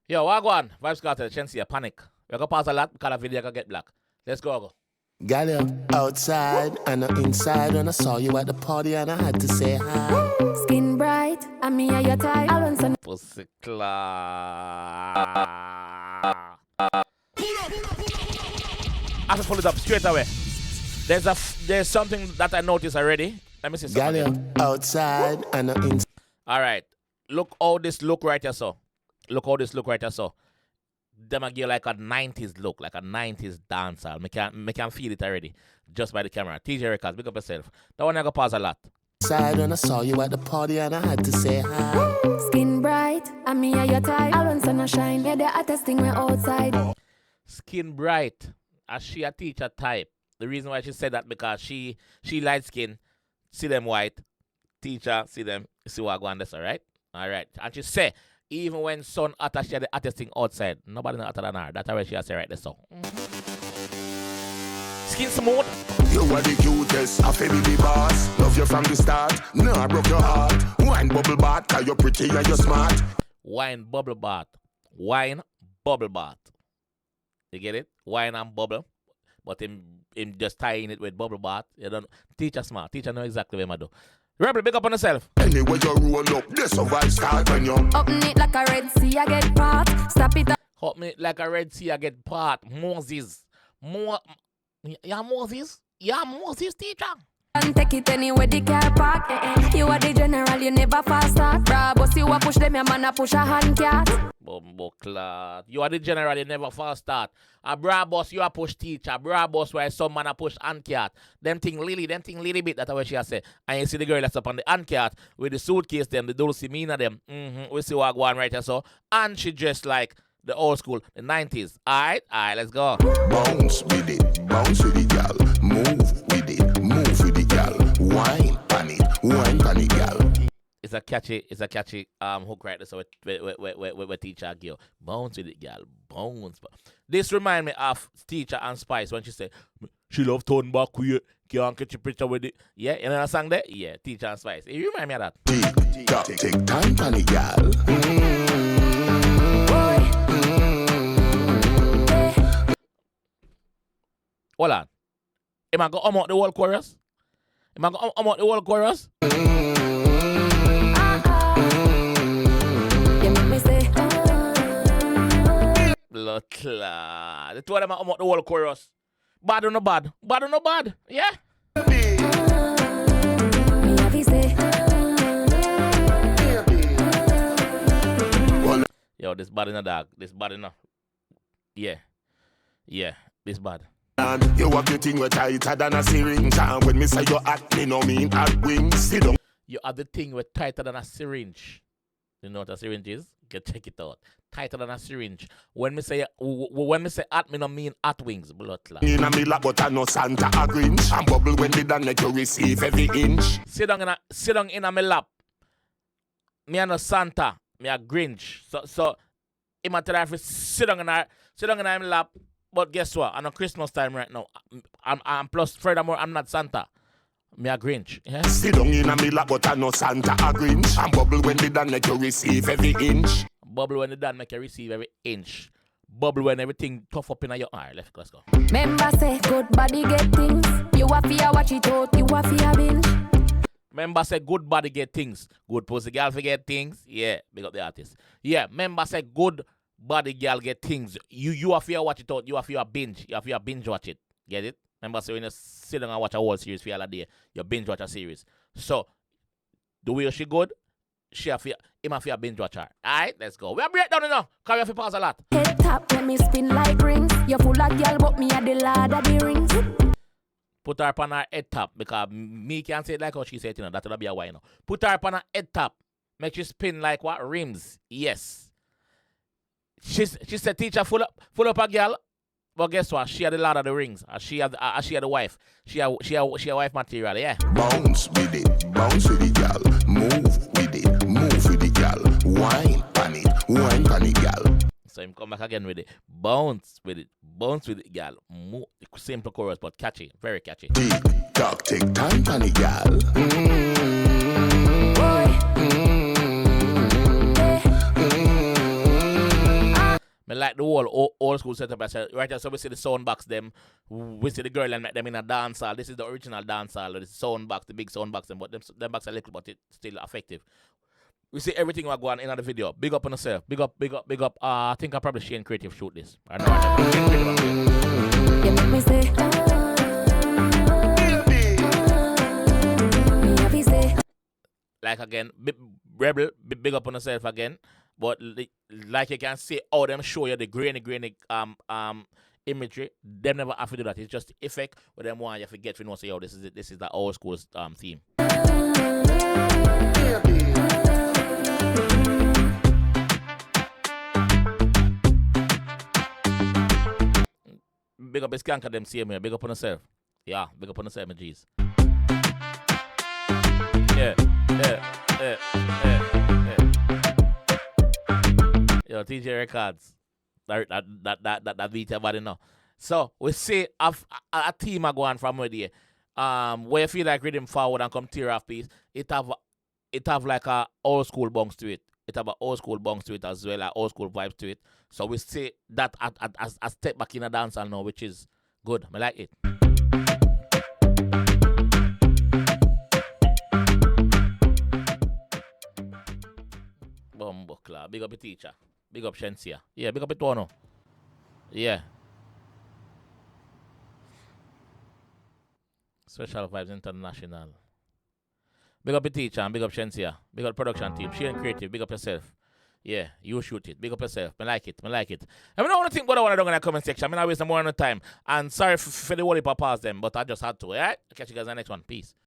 Yo, Wagwan, Vybz Kartel, Shenseea, panic. We're gonna pause a lot because the video can get black. Let's go. Got you outside and inside when I saw you at the party and I had to say hi. Skin bright, and me and your type. I want some Pussy class. I have to pull it up straight away. There's something that I noticed already. Let me see something. Got you outside and inside. All right. Look how this look right here, so. Look how this look right here, so. Them a give like a 90s look, like a 90s dancer. Me can feel it already, just by the camera. TJ Records, big up yourself. That one I go pause a lot. Outside when I saw you at the party and I had to say hi. skin bright, and me and your type. I want sun shine. Yeah, the hottest thing we're outside. Skin bright, as she a teacher type. The reason why she said that because she light skin, see them white. Teacher, see them, see what go on this, alright? Alright. And she say, even when sun hotter, she had the hottest thing outside. Nobody know hotter than her. That's how she has say right there, so. Skin smooth. You are the cutest, a baby boss. Love you from the start, no I broke your heart. Wine bubble bath, cause you're pretty and you're smart. Wine bubble bath. Wine bubble bath. You get it? Wine and bubble. But him just tying it with bubble bath. You don't. Teacher smart. Teacher know exactly what I do. Rebel, big up on yourself. Anyway you roll up, this a vibe start when you Up neat like a Red Sea, I get part. Stop it up. Hop me like a Red Sea, I get part. Moses. Yeah, Moses? Yeah, Moses, teacher. And take it anywhere the car park. You are the general, you never fast start. Brabos, you a push them, your man a push a hand cat. Bumbleclad. You are the general, you never fast start. A Brabos, you a push teacher. Brabos, where some man a push hand cat. Them thing lily bit, that's what she a say. And you see the girl that's up on the hand cat with the suitcase, them, the Dulcimina, them. We see what go on right here, so. And she dressed like the old school, the 90s. Alright, let's go. bounce with it, gal. Move with it, gal. Wine pan it, gal. It's a catchy hook right there. So we teacher girl. Bounce with it, girl. Bounce. This remind me of Teacher and Spice when she said, she love turn back queer. Can't catch a picture with it. Yeah, you know that song there? Yeah, Teacher and Spice. You remind me of that. Take time pan it, gal. Hold on. Am I going to out the whole chorus? Am I going to out the whole chorus? Blood clot. The two of them are out the whole chorus. Bad or no bad? Bad or no bad? Yeah? Yo, this bad enough, dog. This bad enough. Yeah. This bad. You have the thing with tighter than a syringe. And when me say you act, me no mean at wings. Sit down. You have the thing with tighter than a syringe. You know what a syringe is? Get check it out. Tighter than a syringe. When me say at, me no mean at wings. Blood clot. In a me lap, but I no Santa a Grinch. And bubble when they done make you receive every inch. Sit down in a me lap. Me a no Santa. Me a Grinch. So him a tell her sit down in a me lap. But guess what? I'm on Christmas time right now. I'm plus furthermore, I'm not Santa. Me a Grinch. Yeah? Sit down in a me lap, but I no Santa a Grinch. And bubble when they done make you receive every inch. Bubble when they done make you receive every inch. Bubble when everything tough up in your eye. Let's go. Member say good body get things. You a fear watch it out. You a fear binge. Member say good body get things. Good pussy girl forget things. Yeah, big up the artist. Yeah, member say good body girl get things. You a fear watch it out. You a fear binge. You a fear binge watch it. Get it? Remember, so when you sit down and watch a whole series for all a day, you binge watch a series. So, the way she good, him a fear binge watch her. Alright, let's go. We are break down now, because we have to pause a lot. Head tap, let me spin like rings. You full of girl, but me a the lad of the rings. Put her up on her head top, because me can't say it like how she said it, you know. That would be a why, you know. Put her up on her head top. Make you spin like what? Rims. Yes. She said, teacher, full up a girl. But guess what? She had the lad of the rings. She had the wife. She had wife material, yeah. Bounce with it, gal. Move with it, gal. Wine pan it, gal. So him come back again with it. Bounce with it, gal. Move. Simple chorus, but catchy, very catchy. Take time pan it, gal. Me like the whole old school setup. I said, right here, so we see the sound box them. We see the girl and make them in a dance hall. This is the original dance hall. The sound box, the big sound box, but them box are little, but it's still effective. We see everything we go on in the video. Big up on yourself. Big up, big up, big up. I think I probably 𝐑𝐂𝐀𝐂𝐓𝐈𝐎𝐍 shoot this. I know. You make me say, me have you say. Like again, Rebel, big up on yourself again. But like you can see, all them show you the grainy imagery. Them never have to do that. It's just the effect. But them one you forget to know. Say, yo, this is it. This is the old school theme. Big up the skanker them same here. Big up on yourself. Yeah, big up on yourself, my G's. Yeah. Yo, TJ Records. That beat everybody know. So we see a team are going from where there. Where you feel like reading forward and come tear off piece, it have like a old school bounce to it. It have an old school bounce to it as well, like old school vibes to it. So we see that as a step back in a dancehall now, which is good. I like it. Bumbleclaw. Big up your teacher. Big up Shenseea. Yeah, big up your Tono. Yeah. Special Vibes International. Big up your teacher and big up Shenseea. Big up production team. 𝐑𝐂𝐀𝐂𝐓𝐈𝐎𝐍. Big up yourself. Yeah, you shoot it. Big up yourself. I like it. I don't want to think what I want to do in the comment section. I'm not wasting more of the time. And sorry for the whole heap of pause them, but I just had to. Alright? I'll catch you guys in the next one. Peace.